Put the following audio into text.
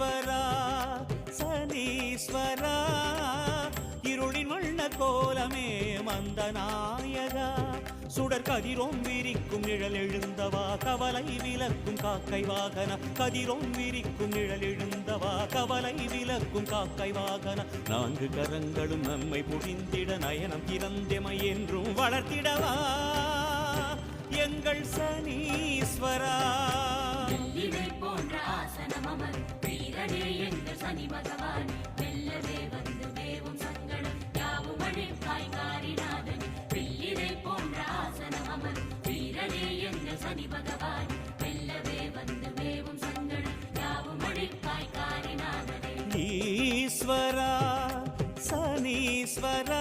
ஈஸ்வரா சனீஸ்வரா இருளின் வண்ண கோலமே மந்த நாயகா சுடர் கதிரோம் விரிக்கும் நிழல் எழுந்தவா கவலை விலக்கும் காக்கை வாகன கதிரோம் விரிக்கும் நிழல் எழுந்தவா கவலை விலக்கும் காக்கை வாகன நான்கு கரங்களும் நம்மை புரிந்திட நயனம் திறந்தெமை என்றும் வளர்த்திடவா எங்கள் சனீஸ்வரா போன்ற ஆசனம் அமர் வீரனே எங்கள் சனி பகவான் வெல்லவே வந்து வேவும் சங்கடம் யாவும் அழிப்பாய் காரிநாதன் பிள்ளிரை போன்ற ஆசனம் அமர் வீரனே எங்கள் சனி பகவான் வெல்லவே வந்து வேவும் சங்கடம் யாவும் அழிப்பாய் காரிநாதனே ஈஸ்வரா சனீஸ்வரா